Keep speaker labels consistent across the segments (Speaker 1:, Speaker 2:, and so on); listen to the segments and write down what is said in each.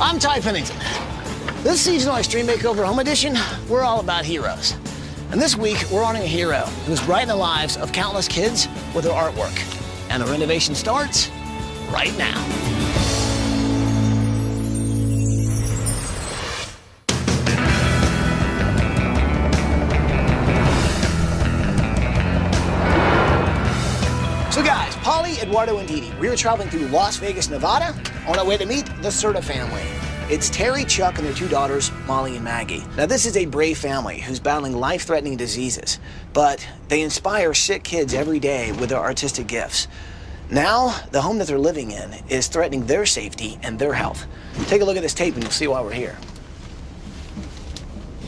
Speaker 1: I'm Ty Pennington. This seasonal Extreme Makeover Home Edition, we're all about heroes. And this week, we're honoring a hero who's brightened the lives of countless kids with her artwork. And the renovation starts right now. So guys, Polly, Eduardo, and Dee Dee, we were traveling through Las Vegas, Nevada on our way to meet the Cerda family. It's Terry, Chuck, and their two daughters, Molly and Maggie. Now, this is a brave family who's battling life-threatening diseases, but they inspire sick kids every day with their artistic gifts. Now, the home that they're living in is threatening their safety and their health. Take a look at this tape and you'll see why we're here.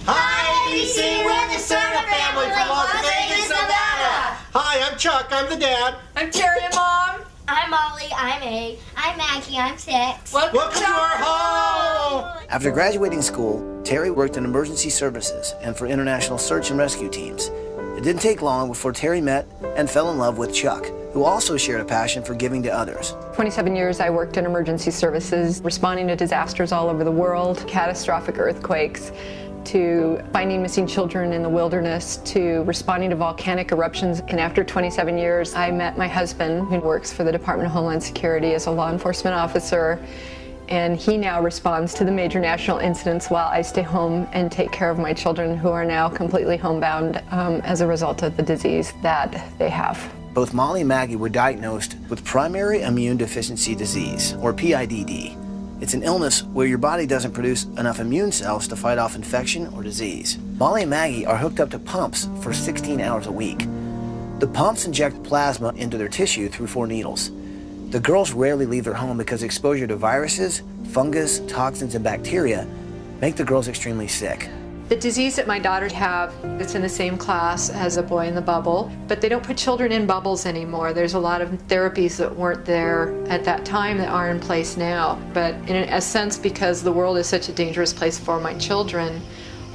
Speaker 2: Hi, ABC, we're the Cerda family from Las Vegas, Nevada. Hi, I'm Chuck, I'm the dad.
Speaker 3: I'm Terry and Mom.
Speaker 4: I'm Molly, I'm 8. I'm Maggie, I'm 6.
Speaker 2: Welcome to our home!
Speaker 1: After graduating school, Terry worked in emergency services and for international search and rescue teams. It didn't take long before Terry met and fell in love with Chuck, who also shared a passion for giving to others.
Speaker 3: 27 years I worked in emergency services, responding to disasters all over the world, catastrophic earthquakes, to finding missing children in the wilderness, to responding to volcanic eruptions. And after 27 years, I met my husband, who works for the Department of Homeland Security as a law enforcement officer. And he now responds to the major national incidents while I stay home and take care of my children, who are now completely homebound as a result of the disease that they have.
Speaker 1: Both Molly and Maggie were diagnosed with primary immune deficiency disease, or PIDD. It's an illness where your body doesn't produce enough immune cells to fight off infection or disease. Molly and Maggie are hooked up to pumps for 16 hours a week. The pumps inject plasma into their tissue through 4 needles. The girls rarely leave their home because exposure to viruses, fungus, toxins, and bacteria make the girls extremely sick.
Speaker 3: The disease that my daughters have, it's in the same class as a boy in the bubble, but they don't put children in bubbles anymore. There's a lot of therapies that weren't there at that time that are in place now. But in a sense, because the world is such a dangerous place for my children,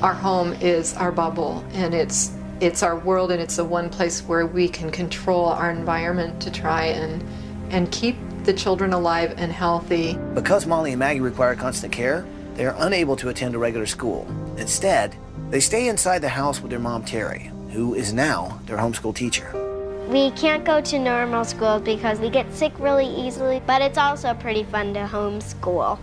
Speaker 3: our home is our bubble, and it's our world, and it's the one place where we can control our environment to try and keep the children alive and healthy.
Speaker 1: Because Molly and Maggie require constant care, they are unable to attend a regular school. Instead, they stay inside the house with their mom, Terry, who is now their homeschool teacher.
Speaker 4: We can't go to normal schools because we get sick really easily, but it's also pretty fun to homeschool.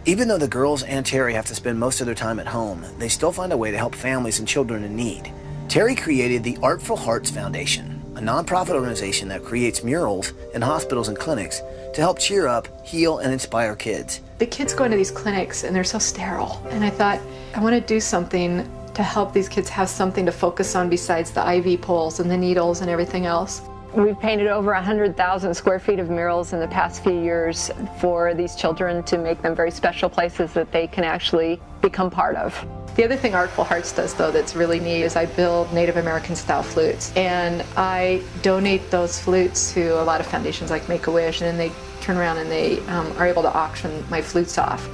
Speaker 1: Even though the girls and Terry have to spend most of their time at home, they still find a way to help families and children in need. Terry created the Artful Hearts Foundation, a nonprofit organization that creates murals in hospitals and clinics to help cheer up, heal, and inspire kids.
Speaker 3: The kids go into these clinics and they're so sterile, and I thought, I want to do something to help these kids have something to focus on besides the IV poles and the needles and everything else. We've painted over 100,000 square feet of murals in the past few years for these children to make them very special places that they can actually become part of. The other thing Artful Hearts does, though, that's really neat is I build Native American style flutes, and I donate those flutes to a lot of foundations like Make-A-Wish, and then they turn around and they are able to auction my flutes off.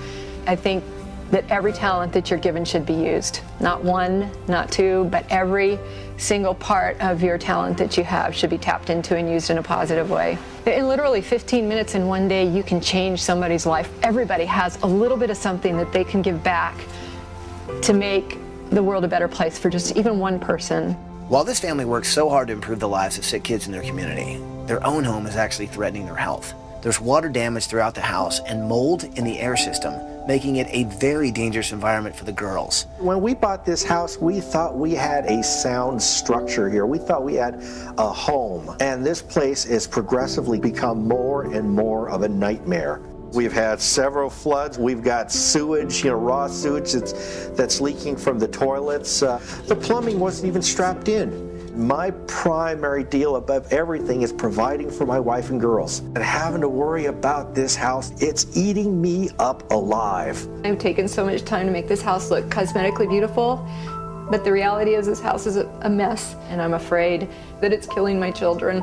Speaker 3: I think that every talent that you're given should be used. Not one, not two, but every single part of your talent that you have should be tapped into and used in a positive way. In literally 15 minutes in one day, you can change somebody's life. Everybody has a little bit of something that they can give back to make the world a better place for just even one person.
Speaker 1: While this family works so hard to improve the lives of sick kids in their community, their own home is actually threatening their health. There's water damage throughout the house and mold in the air system, making it a very dangerous environment for the girls.
Speaker 5: When we bought this house, we thought we had a sound structure here. We thought we had a home. And this place has progressively become more and more of a nightmare. We've had several floods. We've got sewage, raw sewage that's leaking from the toilets. The plumbing wasn't even strapped in. My primary deal above everything is providing for my wife and girls. And having to worry about this house, it's eating me up alive.
Speaker 3: I've taken so much time to make this house look cosmetically beautiful, but the reality is this house is a mess, and I'm afraid that it's killing my children.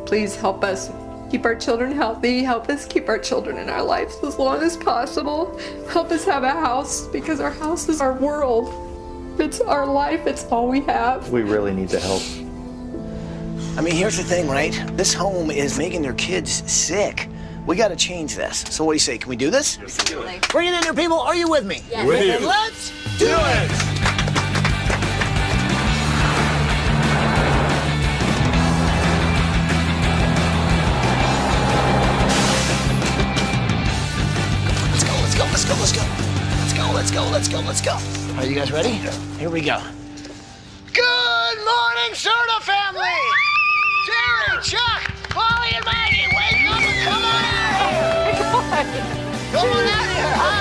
Speaker 3: Please help us keep our children healthy, help us keep our children in our lives as long as possible. Help us have a house, because our house is our world. It's our life, it's all we have.
Speaker 5: We really need the help.
Speaker 1: I mean, here's the thing, right? This home is making their kids sick. We got to change this. So what do you say? Can we do this? Bring it in here, people. Are you with me?
Speaker 2: Yes. With you.
Speaker 1: Let's do it. Let's go. Are you guys ready? Here we go. Good morning, Cerda family! Terry, Chuck, Molly, and Maggie, wake up and come on out here! Come on out here! Hi!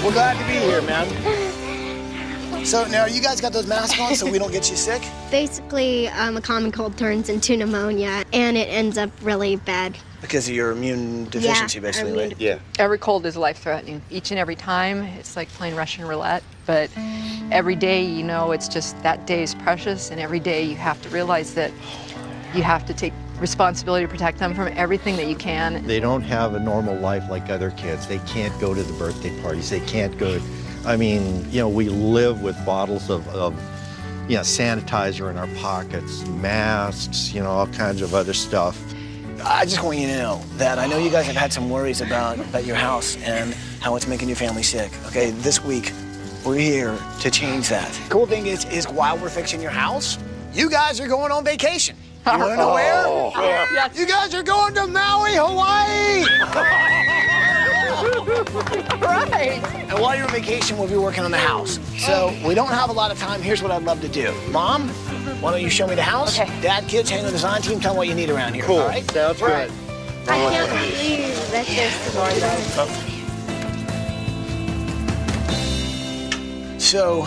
Speaker 1: We're glad to be here, man. So now, you guys got those masks on so we don't get you sick?
Speaker 4: Basically, a common cold turns into pneumonia, and it ends up really bad.
Speaker 1: Because of your immune deficiency, basically, right?
Speaker 5: Yeah.
Speaker 3: Every cold is life-threatening. Each and every time, it's like playing Russian roulette. But every day, you know, it's just that day is precious, and every day you have to realize that you have to take responsibility to protect them from everything that you can.
Speaker 6: They don't have a normal life like other kids. They can't go to the birthday parties. They can't go. I mean, you know, we live with bottles of sanitizer in our pockets, masks, you know, all kinds of other stuff.
Speaker 1: I just want you to know that I know you guys have had some worries about your house and how it's making your family sick. Okay, this week we're here to change that. Cool thing is while we're fixing your house, you guys are going on vacation. You want to know where?
Speaker 3: Yes.
Speaker 1: You guys are going to Maui, Hawaii.
Speaker 3: Right.
Speaker 1: And while you're on vacation, we'll be working on the house. So we don't have a lot of time. Here's what I'd love to do. Mom, why don't you show me the house?
Speaker 3: Okay.
Speaker 1: Dad, kids, hang on the design team. Tell them what you need around here.
Speaker 5: Cool.
Speaker 1: All right?
Speaker 5: Sounds good.
Speaker 4: I can't believe that this.
Speaker 1: So,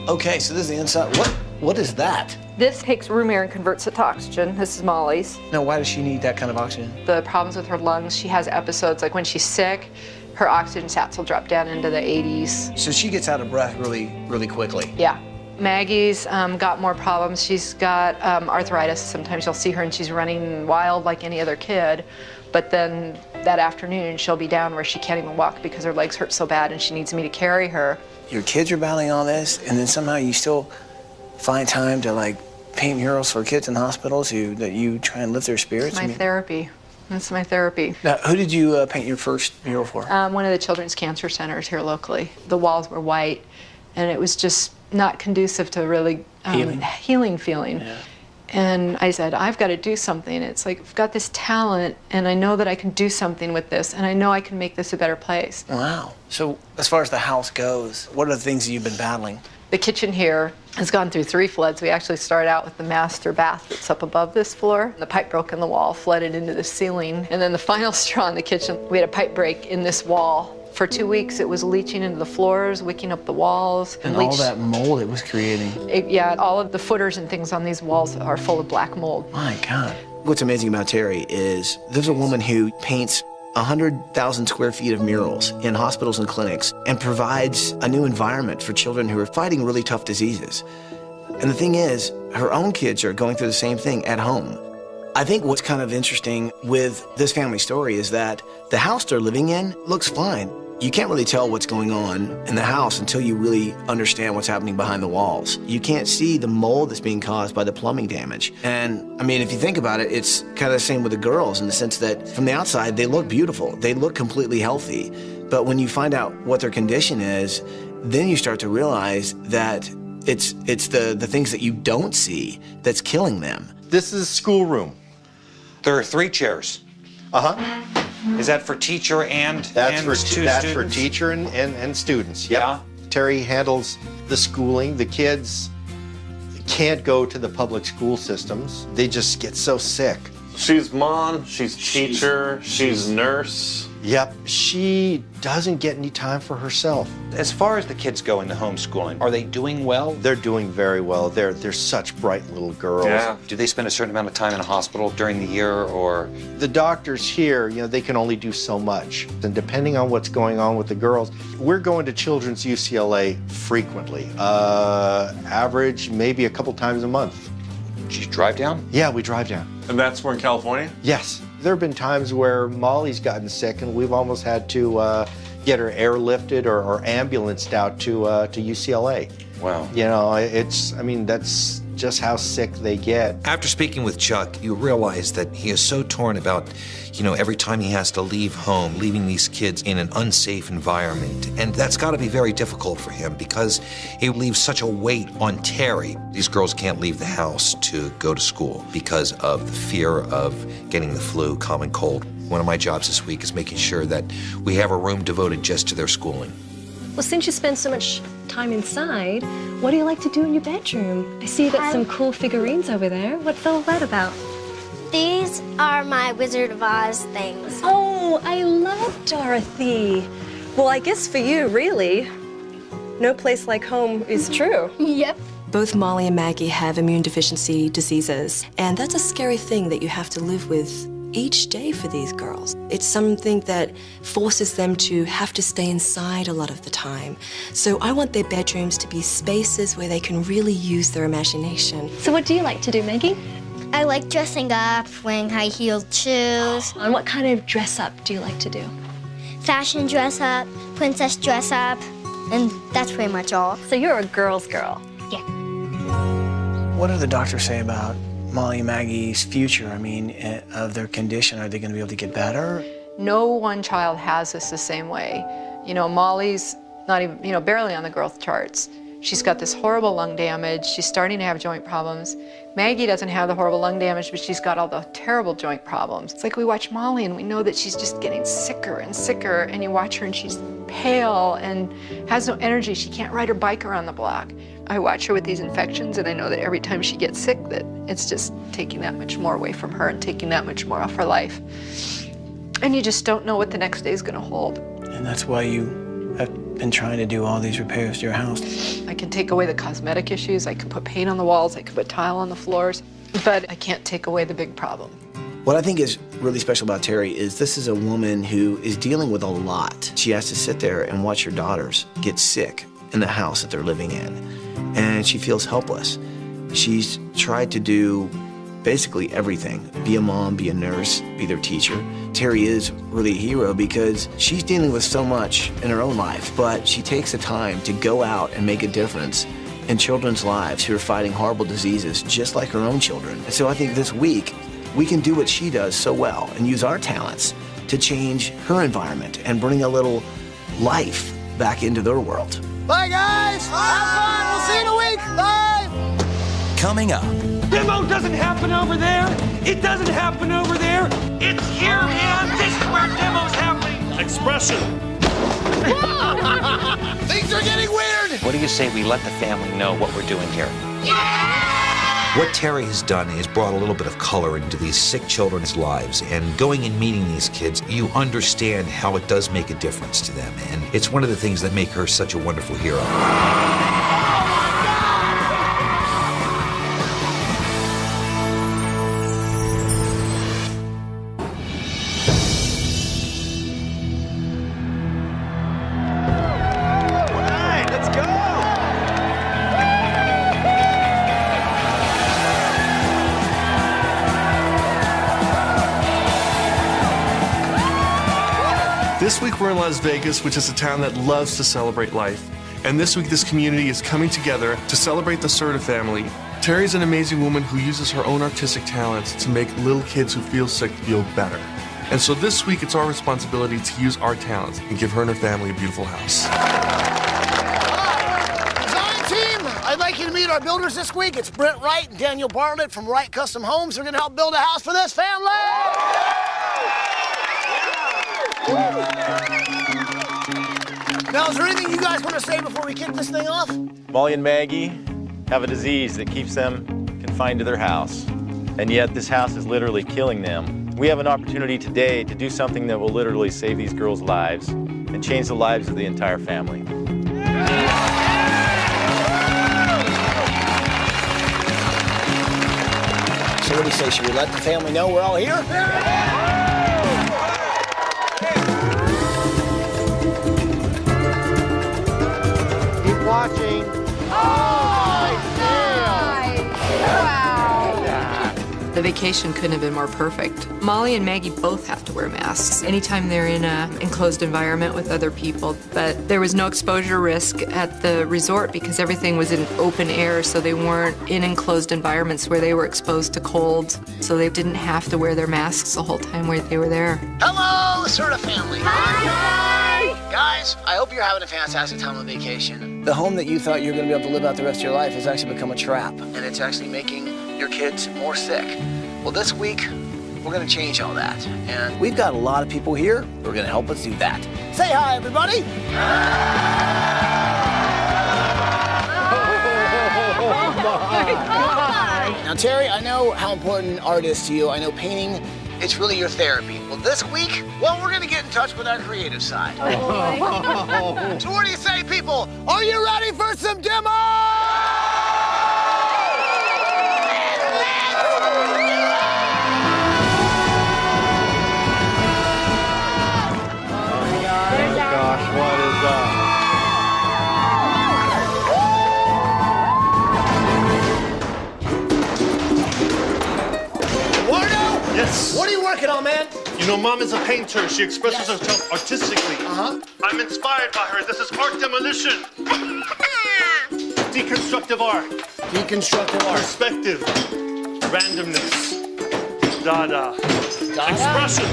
Speaker 1: okay, so this is the inside. What is that?
Speaker 3: This takes room air and converts it to oxygen. This is Molly's.
Speaker 1: Now, why does she need that kind of oxygen?
Speaker 3: The problems with her lungs, she has episodes like when she's sick, her oxygen sats will drop down into the 80s.
Speaker 1: So she gets out of breath really, really quickly.
Speaker 3: Yeah. Maggie's got more problems. She's got arthritis. Sometimes you'll see her and she's running wild like any other kid. But then that afternoon, she'll be down where she can't even walk because her legs hurt so bad and she needs me to carry her.
Speaker 1: Your kids are battling all this, and then somehow you still find time to, like, paint murals for kids in hospitals that you try and lift their spirits?
Speaker 3: It's my therapy. That's my therapy.
Speaker 1: Now, who did you paint your first mural for?
Speaker 3: One of the children's cancer centers here locally. The walls were white, and it was just not conducive to really healing feeling.
Speaker 1: Yeah.
Speaker 3: And I said, I've got to do something. It's like, I've got this talent, and I know that I can do something with this, and I know I can make this a better place.
Speaker 1: Wow. So as far as the house goes, what are the things that you've been battling?
Speaker 3: The kitchen here has gone through 3 floods. We actually started out with the master bath that's up above this floor. The pipe broke in the wall, flooded into the ceiling. And then the final straw in the kitchen, we had a pipe break in this wall. For 2 weeks, it was leaching into the floors, wicking up the walls.
Speaker 1: And all that mold it was creating.
Speaker 3: Yeah, all of the footers and things on these walls are full of black mold.
Speaker 1: My God. What's amazing about Terry is there's a woman who paints 100,000 square feet of murals in hospitals and clinics and provides a new environment for children who are fighting really tough diseases. And the thing is, her own kids are going through the same thing at home. I think what's kind of interesting with this family story is that the house they're living in looks fine. You can't really tell what's going on in the house until you really understand what's happening behind the walls. You can't see the mold that's being caused by the plumbing damage. And I mean, if you think about it, it's kind of the same with the girls in the sense that from the outside, they look beautiful. They look completely healthy. But when you find out what their condition is, then you start to realize that it's the things that you don't see that's killing them.
Speaker 5: This is schoolroom.
Speaker 7: There are 3 chairs.
Speaker 5: Uh-huh.
Speaker 7: Is that for teacher and
Speaker 5: That's
Speaker 7: students?
Speaker 5: for teacher and students. Yep.
Speaker 7: Yeah.
Speaker 5: Terry handles the schooling. The kids can't go to the public school systems. They just get so sick.
Speaker 8: She's mom, she's teacher, she's nurse.
Speaker 5: Yep. She doesn't get any time for herself.
Speaker 7: As far as the kids go in the homeschooling, are they doing well?
Speaker 5: They're doing very well. They're such bright little girls.
Speaker 8: Yeah.
Speaker 7: Do they spend a certain amount of time in a hospital during the year, or?
Speaker 5: The doctors here, you know, they can only do so much. And depending on what's going on with the girls, we're going to Children's UCLA frequently. Average maybe a couple times a month.
Speaker 7: Do you drive down?
Speaker 5: Yeah, we drive down.
Speaker 8: And that's where in California?
Speaker 5: Yes. There have been times where Molly's gotten sick and we've almost had to
Speaker 6: get her airlifted or ambulanced out to UCLA.
Speaker 7: Wow.
Speaker 6: You know, I mean, that's just how sick they get.
Speaker 7: After speaking with Chuck, you realize that he is so torn about, every time he has to leave home, leaving these kids in an unsafe environment. And that's got to be very difficult for him because he leaves such a weight on Terry. These girls can't leave the house to go to school because of the fear of getting the flu, common cold. One of my jobs this week is making sure that we have a room devoted just to their schooling.
Speaker 9: Well, since you spend so much time inside, what do you like to do in your bedroom? I see you got some cool figurines over there. What's all that about?
Speaker 4: These are my Wizard of Oz things.
Speaker 9: Oh, I love Dorothy. Well, I guess for you, really, no place like home is true.
Speaker 4: Yep.
Speaker 10: Both Molly and Maggie have immune deficiency diseases, and that's a scary thing that you have to live with each day for these girls. It's something that forces them to have to stay inside a lot of the time. So I want their bedrooms to be spaces where they can really use their imagination.
Speaker 9: So what do you like to do, Maggie?
Speaker 4: I like dressing up, wearing high-heeled shoes.
Speaker 9: And what kind of dress up do you like to do?
Speaker 4: Fashion dress up, princess dress up, and that's pretty much all.
Speaker 9: So you're a girl's girl.
Speaker 4: Yeah.
Speaker 1: What do the doctors say about Molly and Maggie's future? I mean, of their condition, are they going to be able to get better?
Speaker 3: No one child has this the same way. Molly's not even, barely on the growth charts. She's got this horrible lung damage. She's starting to have joint problems. Maggie doesn't have the horrible lung damage, but she's got all the terrible joint problems. It's like we watch Molly and we know that she's just getting sicker and sicker, and you watch her and she's pale and has no energy. She can't ride her bike around the block. I watch her with these infections, and I know that every time she gets sick, that it's just taking that much more away from her and taking that much more off her life. And you just don't know what the next day is going to hold.
Speaker 1: And that's why you have been trying to do all these repairs to your house.
Speaker 3: I can take away the cosmetic issues, I can put paint on the walls, I can put tile on the floors, but I can't take away the big problem.
Speaker 1: What I think is really special about Terry is this is a woman who is dealing with a lot. She has to sit there and watch her daughters get sick in the house that they're living in. And she feels helpless. She's tried to do basically everything. Be a mom, be a nurse, be their teacher. Terry is really a hero because she's dealing with so much in her own life, but she takes the time to go out and make a difference in children's lives who are fighting horrible diseases just like her own children. And so I think this week, we can do what she does so well and use our talents to change her environment and bring a little life back into their world.
Speaker 2: Bye, guys. Have fun. We'll see you in a week. Bye.
Speaker 11: Coming up.
Speaker 12: Demo doesn't happen over there. It doesn't happen over there. It's here, man. This is where demo's happening.
Speaker 8: Expression.
Speaker 2: Things are getting weird.
Speaker 7: What do you say we let the family know what we're doing here? What Terry has done is brought a little bit of color into these sick children's lives, and going and meeting these kids, you understand how it does make a difference to them, and it's one of the things that make her such a wonderful hero.
Speaker 13: This week we're in Las Vegas, which is a town that loves to celebrate life. And this week this community is coming together to celebrate the Cerda family. Terry's an amazing woman who uses her own artistic talents to make little kids who feel sick feel better. And so this week it's our responsibility to use our talents and give her and her family a beautiful house.
Speaker 2: Design team, I'd like you to meet our builders this week. It's Brent Wright and Daniel Bartlett from Wright Custom Homes. They're going to help build a house for this family. Now, is there anything you guys want to say before we kick this thing off?
Speaker 14: Molly and Maggie have a disease that keeps them confined to their house, and yet this house is literally killing them. We have an opportunity today to do something that will literally save these girls' lives and change the lives of the entire family.
Speaker 2: So what do you say, should we let the family know we're all here? Watching. Oh, nice. Wow.
Speaker 11: The vacation couldn't have been more perfect. Molly and Maggie both have to wear masks anytime they're in an enclosed environment with other people, but there was no exposure risk at the resort because everything was in open air, so they weren't in enclosed environments where they were exposed to cold, so they didn't have to wear their masks the whole time where they were there.
Speaker 2: Hello, Cerda family.
Speaker 4: Hi!
Speaker 2: Guys, I hope you're having a fantastic time on vacation. The home that you thought you were going to be able to live out the rest of your life has actually become a trap, and it's actually making your kids more sick. Well, this week, we're going to change all that, and we've got a lot of people here who are going to help us do that. Say hi, everybody. Now, Terry, I know how important art is to you. I know painting, it's really your therapy. Well, this week, well, we're going to get in touch with our creative side. So what do you say, people? Are you ready for some demo?
Speaker 6: Gosh, what is that?
Speaker 2: Wardo?
Speaker 15: Yes?
Speaker 2: What are you working on, man?
Speaker 15: You know, Mom is a painter. She expresses herself artistically. I'm inspired by her. This is art demolition. Deconstructive art.
Speaker 2: Deconstructive art.
Speaker 15: Perspective. Randomness. Dada.
Speaker 2: Dada?
Speaker 15: Expression.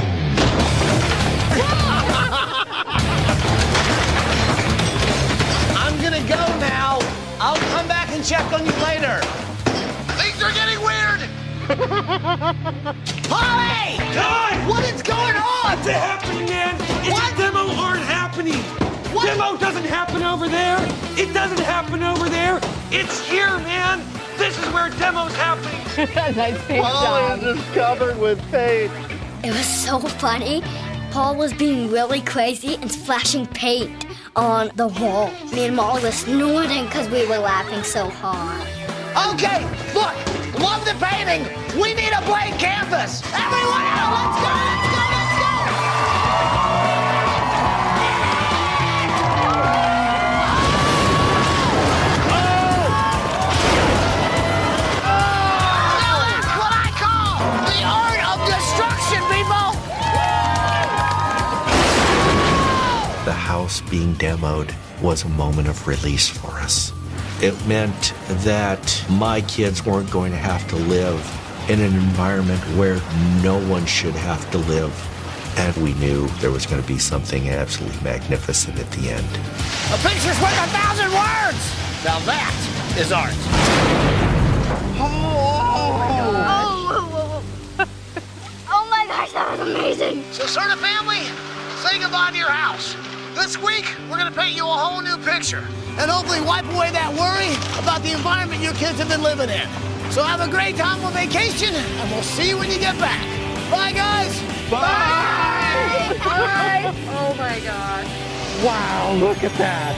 Speaker 2: I'm gonna go now. I'll come back and check on you later. Things are getting weird. Polly!
Speaker 12: God!
Speaker 2: What is going on?
Speaker 12: What's happening, man? It's a demo art happening. What? Demo doesn't happen over there. It doesn't happen over there. It's here, man. This is where demo's happening.
Speaker 3: Nice paint job.
Speaker 6: Paul is just covered with paint.
Speaker 4: It was so funny. Paul was being really crazy and splashing paint on the wall. Me and Molly were snorting because we were laughing so hard.
Speaker 2: Okay, look, love the painting. We need a blank canvas. Everyone out, let's go, let's go, let's go. Now that's what I call the art of destruction, people.
Speaker 16: The house being demoed was a moment of release for us. It meant that my kids weren't going to have to live in an environment where no one should have to live. And we knew there was going to be something absolutely magnificent at the end.
Speaker 2: A picture's worth 1,000 words. Now that is art.
Speaker 4: Oh my gosh, that was amazing.
Speaker 2: So, Cerda family, say goodbye to your house. This week, we're gonna paint you a whole new picture and hopefully wipe away that worry about the environment your kids have been living in. So have a great time on vacation, and we'll see you when you get back. Bye, guys.
Speaker 3: Bye. Bye. Oh my gosh.
Speaker 6: Wow, look at that.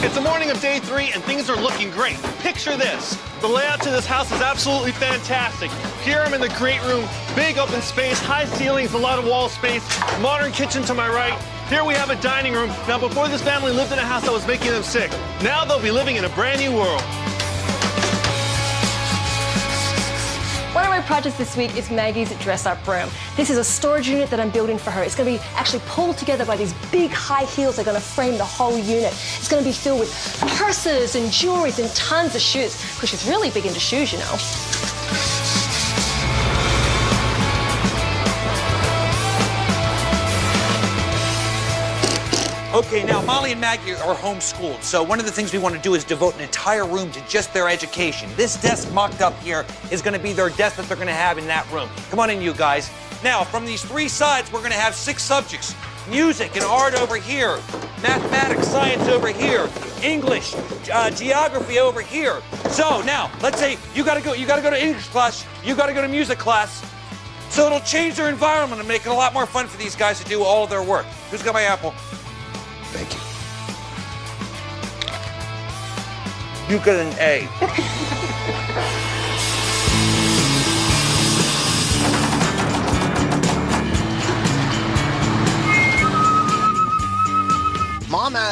Speaker 15: It's the morning of day 3 and things are looking great. Picture this. The layout to this house is absolutely fantastic. Here I'm in the great room, big open space, high ceilings, a lot of wall space, modern kitchen to my right. Here we have a dining room. Now before this family lived in a house that was making them sick. Now they'll be living in a brand new world.
Speaker 9: One of my projects this week is Maggie's dress-up room. This is a storage unit that I'm building for her. It's going to be actually pulled together by these big high heels that are going to frame the whole unit. It's going to be filled with purses and jewelry and tons of shoes, because she's really big into shoes, you know.
Speaker 17: Okay, now Molly and Maggie are homeschooled, so one of the things we want to do is devote an entire room to just their education. This desk mocked up here is going to be their desk that they're going to have in that room. Come on in, you guys. Now, from these 3 sides, we're going to have 6 subjects. Music and art over here, mathematics, science over here, English, geography over here. So now, let's say you got to go to English class, you got to go to music class. So it'll change their environment and make it a lot more fun for these guys to do all of their work. Who's got my apple? Thank you. You got an A.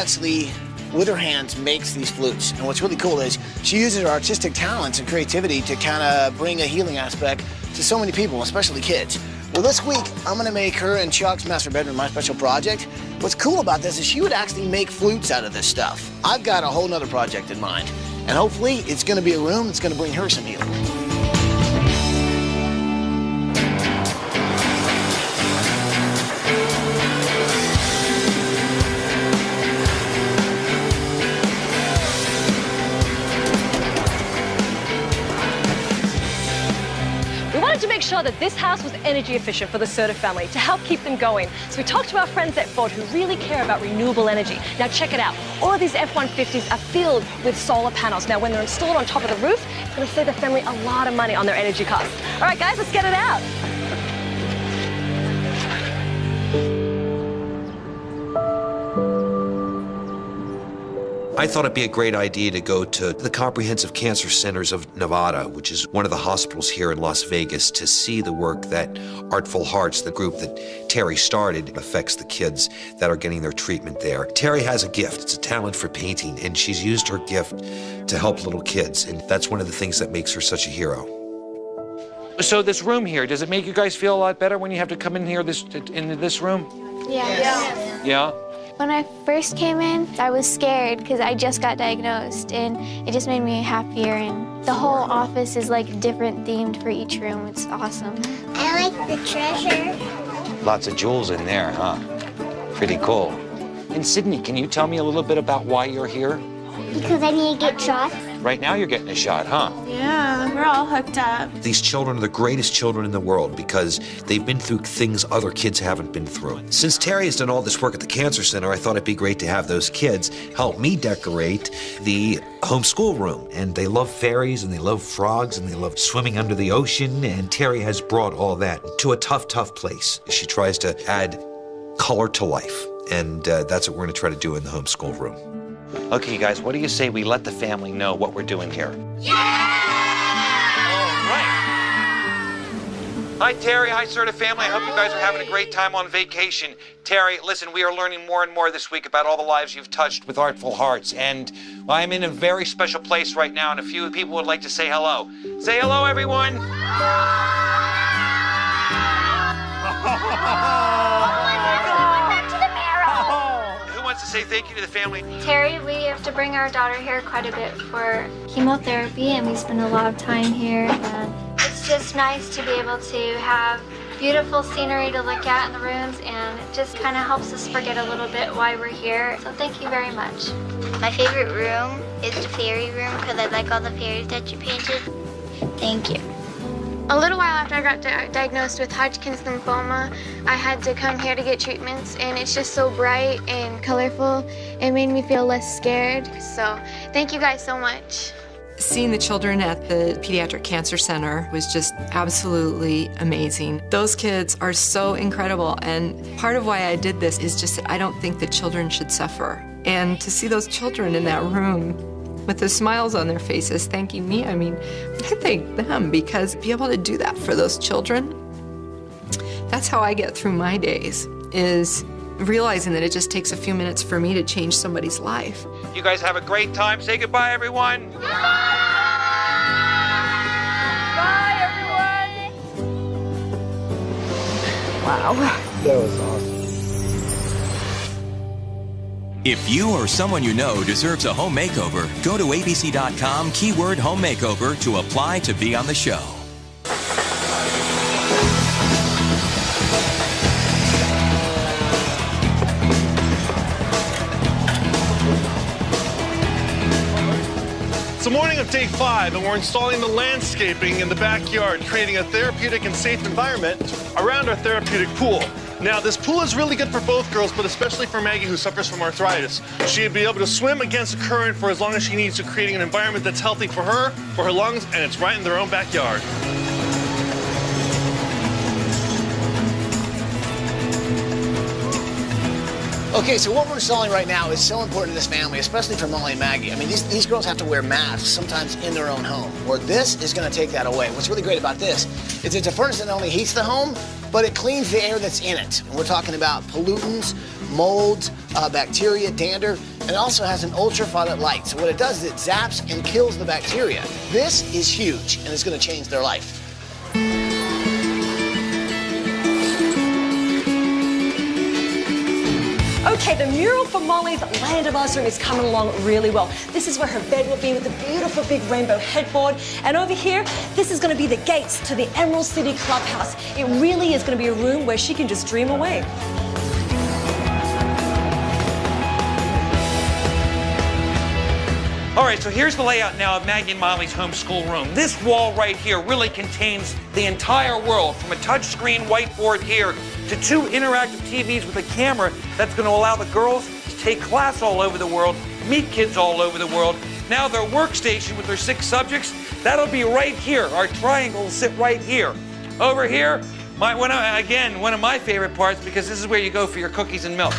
Speaker 2: actually, with her hands, makes these flutes. And what's really cool is she uses her artistic talents and creativity to kind of bring a healing aspect to so many people, especially kids. Well, this week, I'm gonna make her and Chuck's master bedroom my special project. What's cool about this is she would actually make flutes out of this stuff. I've got a whole nother project in mind. And hopefully, it's gonna be a room that's gonna bring her some healing.
Speaker 9: To make sure that this house was energy efficient for the Cerda family to help keep them going. So we talked to our friends at Ford who really care about renewable energy. Now check it out. All of these F-150s are filled with solar panels. Now when they're installed on top of the roof, it's going to save the family a lot of money on their energy costs. All right, guys, let's get it out.
Speaker 7: I thought it'd be a great idea to go to the Comprehensive Cancer Centers of Nevada, which is one of the hospitals here in Las Vegas, to see the work that Artful Hearts, the group that Terry started, affects the kids that are getting their treatment there. Terry has a gift. It's a talent for painting, and she's used her gift to help little kids, and that's one of the things that makes her such a hero.
Speaker 17: So this room here, does it make you guys feel a lot better when you have to come in here into this room?
Speaker 18: Yeah.
Speaker 17: Yeah?
Speaker 18: When I first came in, I was scared because I just got diagnosed, and it just made me happier. And the whole office is like different themed for each room. It's awesome.
Speaker 4: I like the treasure.
Speaker 17: Lots of jewels in there, huh? Pretty cool. And Sydney, can you tell me a little bit about why you're here?
Speaker 4: Because I need to get shots.
Speaker 17: Right now you're getting a shot, huh?
Speaker 18: Yeah, we're all hooked up.
Speaker 7: These children are the greatest children in the world because they've been through things other kids haven't been through. Since Terry has done all this work at the Cancer Center, I thought it'd be great to have those kids help me decorate the homeschool room. And they love fairies, and they love frogs, and they love swimming under the ocean, and Terry has brought all that to a tough, tough place. She tries to add color to life, and that's what we're gonna try to do in the homeschool room.
Speaker 17: Okay, guys, what do you say we let the family know what we're doing here?
Speaker 12: Yeah!
Speaker 17: All right. Hi, Terry. Hi, Cerda family. I hope you guys are having a great time on vacation. Terry, listen, we are learning more and more this week about all the lives you've touched with Artful Hearts, and I'm in a very special place right now, and a few people would like to say hello. Say hello, everyone. To say thank you to the family.
Speaker 18: Terry, we have to bring our daughter here quite a bit for chemotherapy, and we spend a lot of time here, and it's just nice to be able to have beautiful scenery to look at in the rooms, and it just kind of helps us forget a little bit why we're here. So thank you very much.
Speaker 4: My favorite room is the fairy room because I like all the fairies that you painted. Thank you.
Speaker 18: A little while after I got diagnosed with Hodgkin's lymphoma, I had to come here to get treatments, and it's just so bright and colorful. It made me feel less scared, so thank you guys so much.
Speaker 11: Seeing the children at the Pediatric Cancer Center was just absolutely amazing. Those kids are so incredible, and part of why I did this is just that I don't think that children should suffer. And to see those children in that room with the smiles on their faces thanking me, I mean, I thank them, because to be able to do that for those children, that's how I get through my days, is realizing that it just takes a few minutes for me to change somebody's life.
Speaker 17: You guys have a great time. Say goodbye, everyone.
Speaker 18: Bye, everyone.
Speaker 11: Wow.
Speaker 5: That was awesome.
Speaker 19: If you or someone you know deserves a home makeover, go to abc.com, keyword home makeover to apply to be on the show.
Speaker 15: It's the morning of day 5, and we're installing the landscaping in the backyard, creating a therapeutic and safe environment around our therapeutic pool. Now, this pool is really good for both girls, but especially for Maggie, who suffers from arthritis. She'd be able to swim against the current for as long as she needs to, creating an environment that's healthy for her lungs, and it's right in their own backyard.
Speaker 2: Okay, so what we're installing right now is so important to this family, especially for Molly and Maggie. I mean, these girls have to wear masks, sometimes in their own home, or this is gonna take that away. What's really great about this is it's a furnace that not only heats the home, but it cleans the air that's in it. And we're talking about pollutants, molds, bacteria, dander. And it also has an ultraviolet light. So what it does is it zaps and kills the bacteria. This is huge, and it's going to change their life.
Speaker 9: Okay, the mural for Molly's Land of Oz room is coming along really well. This is where her bed will be with the beautiful big rainbow headboard. And over here, this is going to be the gates to the Emerald City Clubhouse. It really is going to be a room where she can just dream away.
Speaker 17: All right, so here's the layout now of Maggie and Molly's homeschool room. This wall right here really contains the entire world, from a touchscreen whiteboard here to 2 interactive TVs with a camera that's going to allow the girls to take class all over the world, meet kids all over the world. Now their workstation with their 6 subjects, that'll be right here. Our triangle will sit right here. Over here, one of my favorite parts, because this is where you go for your cookies and milk.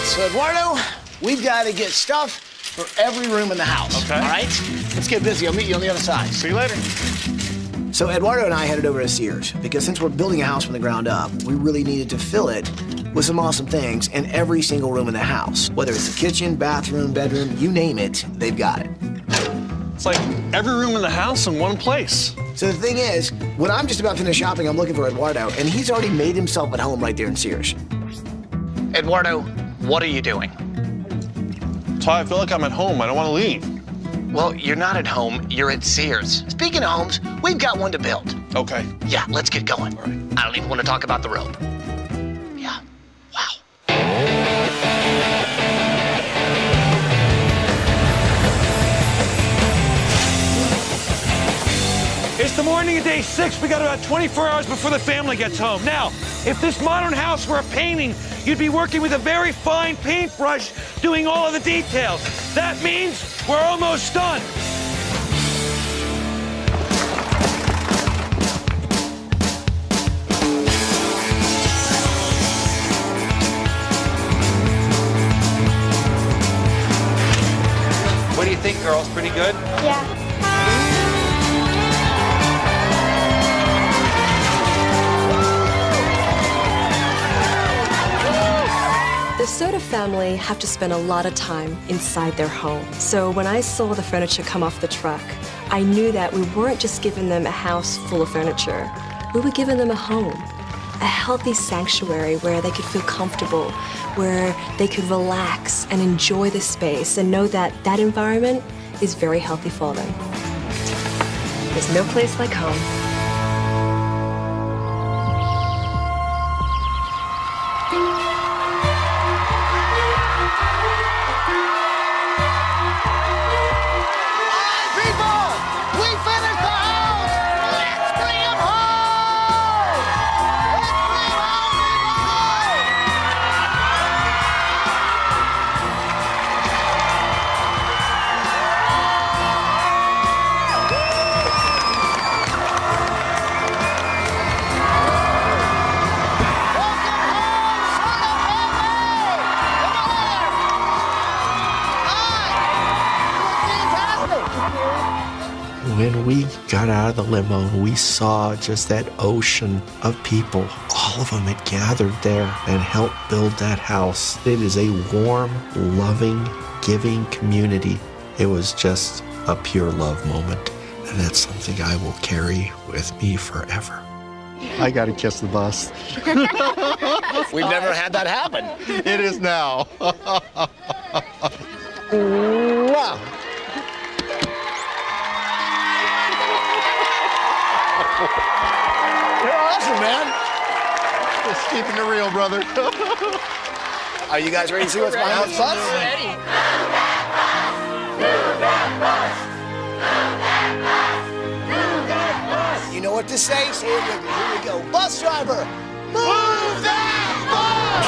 Speaker 2: So Eduardo, we've got to get stuff for every room in the house.
Speaker 15: Okay.
Speaker 2: All right? Let's get busy. I'll meet you on the other side.
Speaker 15: See you later.
Speaker 2: So Eduardo and I headed over to Sears because since we're building a house from the ground up, we really needed to fill it with some awesome things in every single room in the house. Whether it's a kitchen, bathroom, bedroom, you name it, they've got it.
Speaker 15: It's like every room in the house in one place.
Speaker 2: So the thing is, when I'm just about finished shopping, I'm looking for Eduardo, and he's already made himself at home right there in Sears. Eduardo, what are you doing?
Speaker 15: Ty, I feel like I'm at home. I don't want to leave.
Speaker 2: Well, you're not at home. You're at Sears. Speaking of homes, we've got one to build.
Speaker 15: Okay.
Speaker 2: Yeah, let's get going. All right. I don't even want to talk about the rope. Yeah. Wow.
Speaker 12: It's the morning of day 6. We got about 24 hours before the family gets home. Now, if this modern house were a painting, you'd be working with a very fine paintbrush doing all of the details. That means we're almost done.
Speaker 17: What do you think, girls? Pretty good?
Speaker 18: Yeah.
Speaker 10: The Cerda family have to spend a lot of time inside their home. So when I saw the furniture come off the truck, I knew that we weren't just giving them a house full of furniture. We were giving them a home, a healthy sanctuary where they could feel comfortable, where they could relax and enjoy the space and know that that environment is very healthy for them. There's no place like home.
Speaker 16: When we got out of the limo, we saw just that ocean of people. All of them had gathered there and helped build that house. It is a warm, loving, giving community. It was just a pure love moment, and that's something I will carry with me forever.
Speaker 6: I got to kiss the bus.
Speaker 2: We've never had that happen.
Speaker 6: It is now.
Speaker 2: Wow. You're awesome, man.
Speaker 6: Just keeping it real, brother.
Speaker 2: Are you guys ready to see what's behind the bus?
Speaker 11: Ready.
Speaker 2: You know what to say? Say it with me. Here we go. Bus driver, move that bus!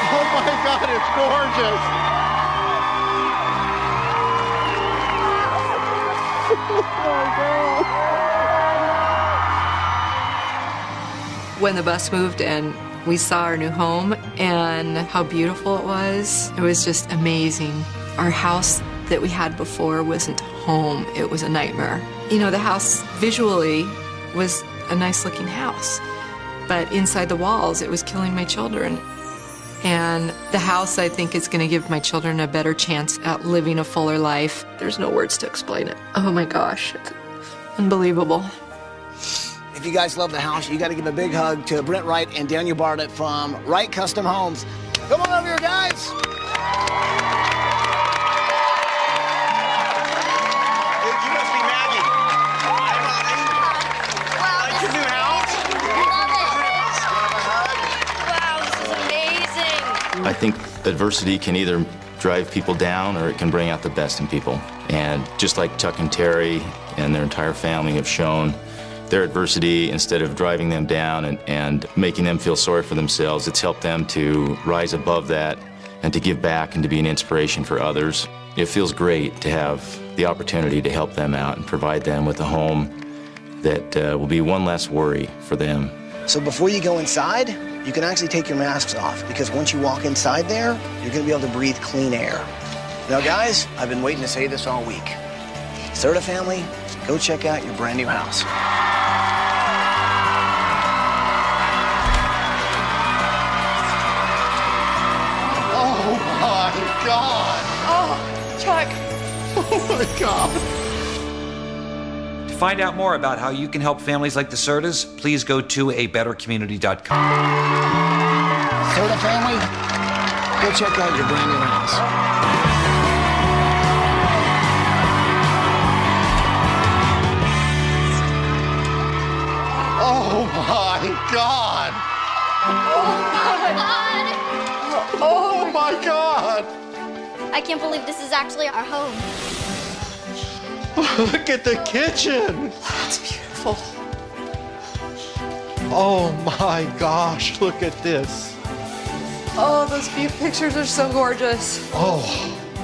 Speaker 6: Oh my God, it's gorgeous.
Speaker 11: when the bus moved and we saw our new home and how beautiful it was just amazing. Our house that we had before wasn't home, it was a nightmare. You know, the house visually was a nice looking house, but inside the walls it was killing my children. And the house, I think, is going to give my children a better chance at living a fuller life. There's no words to explain it. Oh my gosh, it's unbelievable.
Speaker 2: If you guys love the house, you got to give a big hug to Brent Wright and Daniel Barnett from Wright Custom Homes. Come on over here, guys.
Speaker 15: You must be Maggie. Hi, Mommy. Like your new house?
Speaker 4: Love it. Wow, this is amazing.
Speaker 14: I think adversity can either drive people down or it can bring out the best in people. And just like Chuck and Terry and their entire family have shown, their adversity, instead of driving them down and making them feel sorry for themselves, it's helped them to rise above that and to give back and to be an inspiration for others. It feels great to have the opportunity to help them out and provide them with a home that will be one less worry for them.
Speaker 2: So before you go inside, you can actually take your masks off, because once you walk inside there, you're going to be able to breathe clean air. Now, guys, I've been waiting to say this all week. Cerda family, go check out your brand new house.
Speaker 6: Oh my God!
Speaker 11: Oh, Chuck.
Speaker 6: Oh my God!
Speaker 17: To find out more about how you can help families like the Cerdas, please go to abettercommunity.com.
Speaker 2: Cerda family, go check out your brand new house.
Speaker 6: Oh my God!
Speaker 4: Oh
Speaker 6: my God!
Speaker 4: I can't believe this is actually our home.
Speaker 6: Look at the kitchen!
Speaker 11: That's beautiful.
Speaker 6: Oh my gosh, look at this.
Speaker 11: Oh, those view pictures are so gorgeous.
Speaker 6: Oh,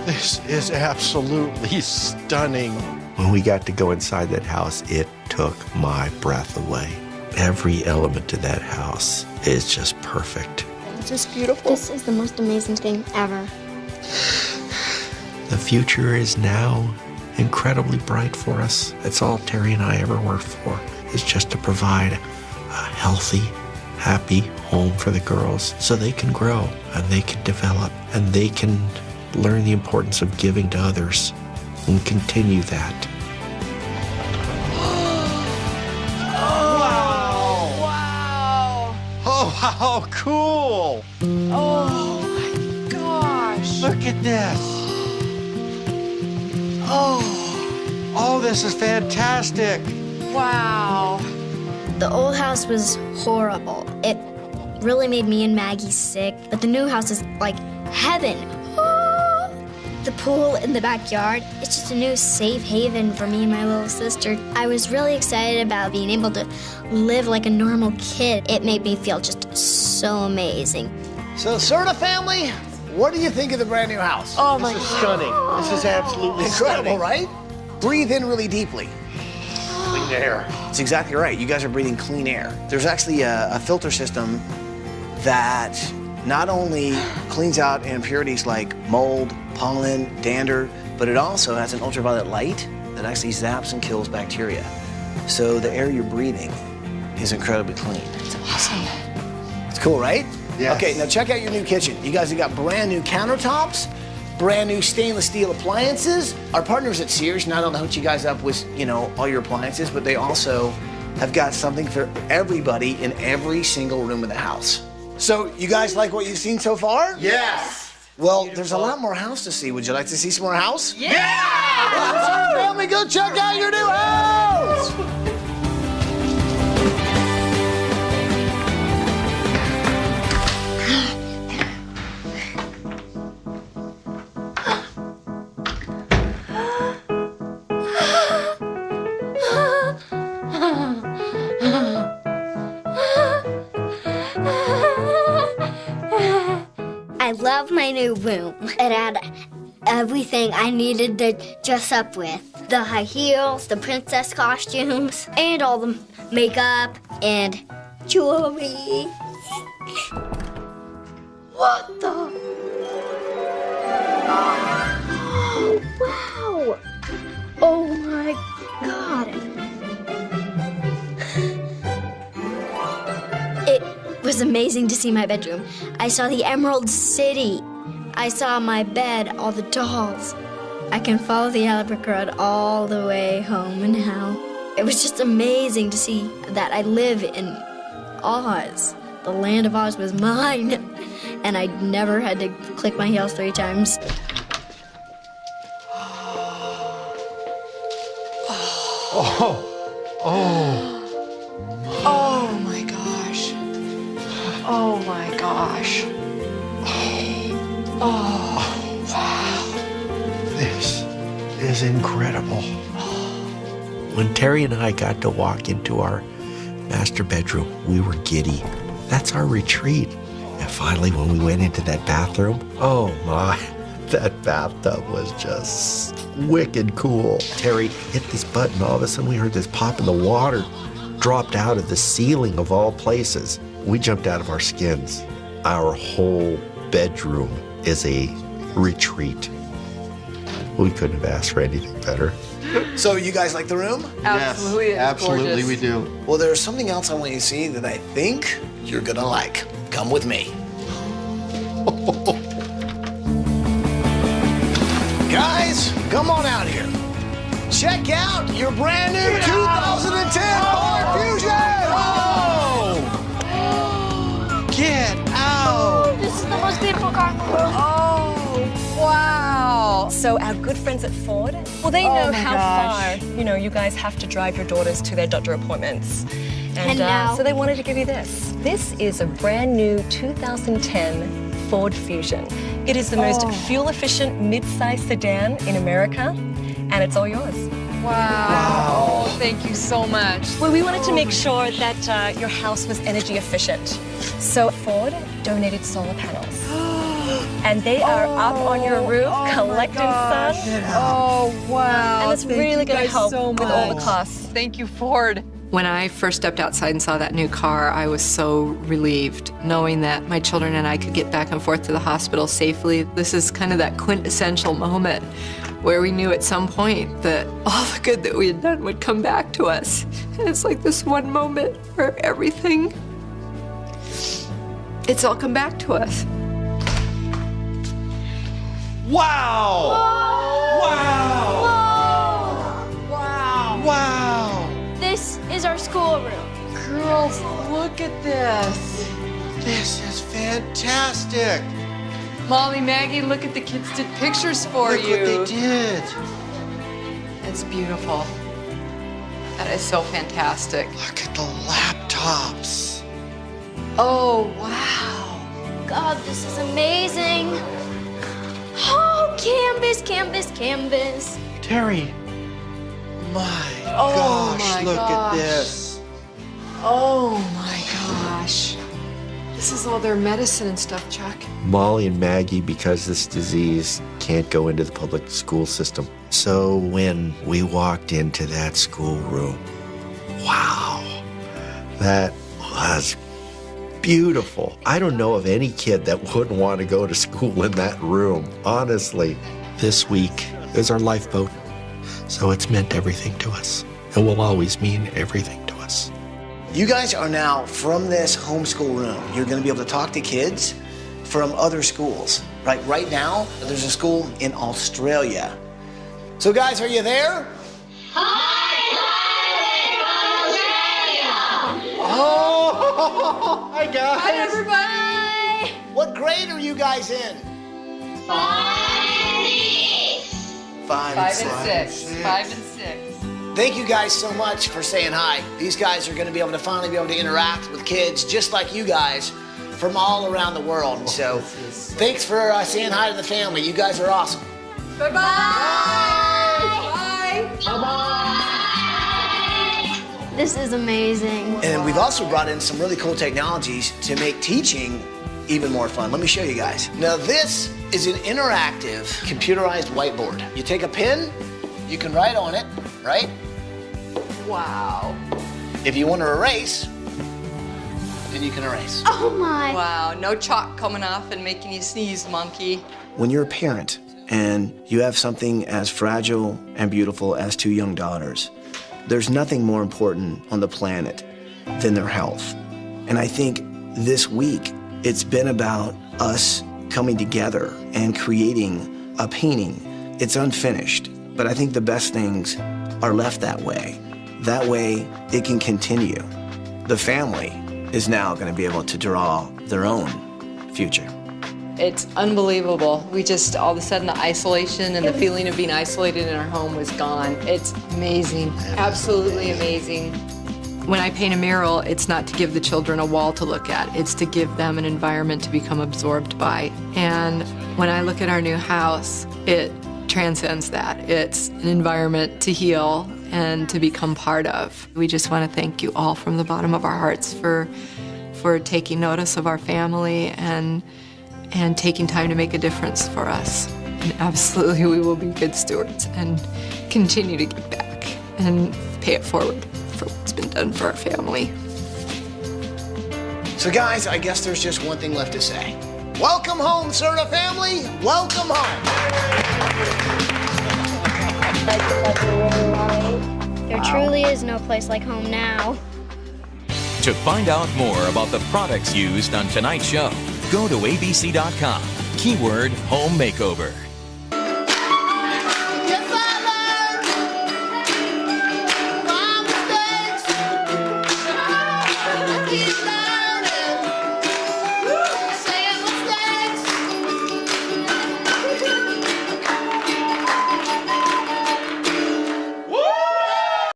Speaker 6: this is absolutely stunning. When we got to go inside that house, it took my breath away. Every element to that house is just perfect.
Speaker 4: It's just beautiful. This is the most amazing thing ever.
Speaker 16: The future is now incredibly bright for us. That's all Terry and I ever worked for, is just to provide a healthy, happy home for the girls so they can grow and they can develop and they can learn the importance of giving to others and continue that.
Speaker 6: Oh, how cool!
Speaker 11: Oh my gosh.
Speaker 6: Look at this. Oh, this is fantastic.
Speaker 11: Wow.
Speaker 4: The old house was horrible. It really made me and Maggie sick, but the new house is like heaven. The pool in the backyard, it's just a new safe haven for me and my little sister. I was really excited about being able to live like a normal kid. It made me feel just so amazing.
Speaker 2: So, Cerda family, what do you think of the brand new house?
Speaker 11: Oh my
Speaker 6: This is stunning. This is absolutely
Speaker 2: Incredible,
Speaker 6: stunning.
Speaker 2: right? Breathe in really deeply.
Speaker 6: Clean air.
Speaker 2: That's exactly right. You guys are breathing clean air. There's actually a filter system that not only cleans out impurities like mold, pollen, dander, but it also has an ultraviolet light that actually zaps and kills bacteria. So the air you're breathing is incredibly clean.
Speaker 11: It's awesome.
Speaker 2: It's cool, right?
Speaker 6: Yes.
Speaker 2: Okay, now check out your new kitchen. You guys have got brand new countertops, brand new stainless steel appliances. Our partners at Sears not only hooked you guys up with, you know, all your appliances, but they also have got something for everybody in every single room of the house. So you guys like what you've seen so far?
Speaker 6: Yes.
Speaker 2: Well, there's a lot more house to see. Would you like to see some more house?
Speaker 11: Yeah!
Speaker 2: Well, family, go check out your new house!
Speaker 4: I love my new room. It had everything I needed to dress up with. The high heels, the princess costumes, and all the makeup, and jewelry. What the? Oh, wow. Oh my God. It was amazing to see my bedroom. I saw the Emerald City. I saw my bed, all the dolls. I can follow the Albert Road all the way home now. It was just amazing to see that I live in Oz. The land of Oz was mine, and I never had to click my heels 3 times.
Speaker 11: Oh my gosh. Oh my gosh. Oh, wow.
Speaker 16: This is incredible. When Terry and I got to walk into our master bedroom, we were giddy. That's our retreat. And finally, when we went into that bathroom, oh my, that bathtub was just wicked cool. Terry hit this button, all of a sudden we heard this pop and the water dropped out of the ceiling of all places. We jumped out of our skins. Our whole bedroom is a retreat. We couldn't have asked for anything better.
Speaker 2: So you guys like the room?
Speaker 11: Absolutely.
Speaker 6: Yes, absolutely we do.
Speaker 2: Well, there's something else I want you to see that I think you're gonna like. Come with me. Guys, come on out here. Check out your brand new 2010 Ford Fusion!
Speaker 17: Get out!
Speaker 4: This is the most beautiful car in the world.
Speaker 9: Oh, wow. So our good friends at Ford, well, they know how far, you guys have to drive your daughters to their doctor appointments.
Speaker 4: And now?
Speaker 9: So they wanted to give you this. This is a brand new 2010 Ford Fusion. It is the most fuel-efficient mid-size sedan in America, and it's all yours.
Speaker 11: Wow. Oh, thank you so much.
Speaker 9: Well, we wanted to make sure that your house was energy efficient. So Ford donated solar panels. And they are up on your roof collecting sun.
Speaker 11: Oh, wow.
Speaker 9: And it's really going to help with all the costs.
Speaker 11: Thank you, Ford. When I first stepped outside and saw that new car, I was so relieved, knowing that my children and I could get back and forth to the hospital safely. This is kind of that quintessential moment where we knew at some point that all the good that we had done would come back to us. And it's like this one moment where everything, it's all come back to us.
Speaker 17: Wow!
Speaker 4: Wow!
Speaker 17: Wow! Wow!
Speaker 4: This is our schoolroom.
Speaker 11: Girls, look at this.
Speaker 6: This is fantastic.
Speaker 11: Molly, Maggie, look at the kids did pictures for
Speaker 6: Look
Speaker 11: you.
Speaker 6: what they did.
Speaker 11: It's beautiful. That is so fantastic.
Speaker 6: Look at the laptops.
Speaker 11: Oh, wow.
Speaker 4: God, this is amazing. Oh, canvas, canvas, canvas.
Speaker 6: Terry, my
Speaker 11: Oh,
Speaker 6: gosh,
Speaker 11: my
Speaker 6: look
Speaker 11: gosh.
Speaker 6: at this.
Speaker 11: Oh my gosh. This is all their medicine and stuff, Chuck.
Speaker 16: Molly and Maggie, because this disease, can't go into the public school system. So when we walked into that schoolroom, wow, that was beautiful. I don't know of any kid that wouldn't want to go to school in that room, honestly. This week is our lifeboat, so it's meant everything to us. It will always mean everything to us.
Speaker 2: You guys are now from this homeschool room. You're gonna be able to talk to kids from other schools. Right now, there's a school in Australia. So guys, are you there? Oh, hi guys.
Speaker 11: Hi, everybody.
Speaker 2: What grade are you guys in? 5 and 6.
Speaker 11: 5 and 6.
Speaker 2: Thank you guys so much for saying hi. These guys are going to be able to finally be able to interact with kids just like you guys from all around the world. So thanks for saying hi to the family. You guys are awesome.
Speaker 11: Bye-bye. Bye.
Speaker 4: Bye-bye. This is amazing.
Speaker 2: And we've also brought in some really cool technologies to make teaching even more fun. Let me show you guys. Now this is an interactive computerized whiteboard. You take a pen, you can write on it, right?
Speaker 11: Wow.
Speaker 2: If you want to erase, and you can erase.
Speaker 4: Oh my.
Speaker 11: Wow, no chalk coming off and making you sneeze, monkey.
Speaker 1: When you're a parent and you have something as fragile and beautiful as 2 young daughters, there's nothing more important on the planet than their health. And I think this week, it's been about us coming together and creating a painting. It's unfinished, but I think the best things are left that way. That way, it can continue. The family is now going to be able to draw their own future.
Speaker 11: It's unbelievable. We just, all of a sudden, the isolation and the feeling of being isolated in our home was gone. It's amazing, absolutely amazing. When I paint a mural, it's not to give the children a wall to look at. It's to give them an environment to become absorbed by. And when I look at our new house, it transcends that. It's an environment to heal and to become part of. We just want to thank you all from the bottom of our hearts for taking notice of our family and taking time to make a difference for us. And absolutely, we will be good stewards and continue to give back and pay it forward for what's been done for our family.
Speaker 2: So guys, I guess there's just one thing left to say. Welcome home, Cerda family. Welcome home.
Speaker 4: There truly is no place like home now.
Speaker 19: To find out more about the products used on tonight's show, go to abc.com, keyword home makeover.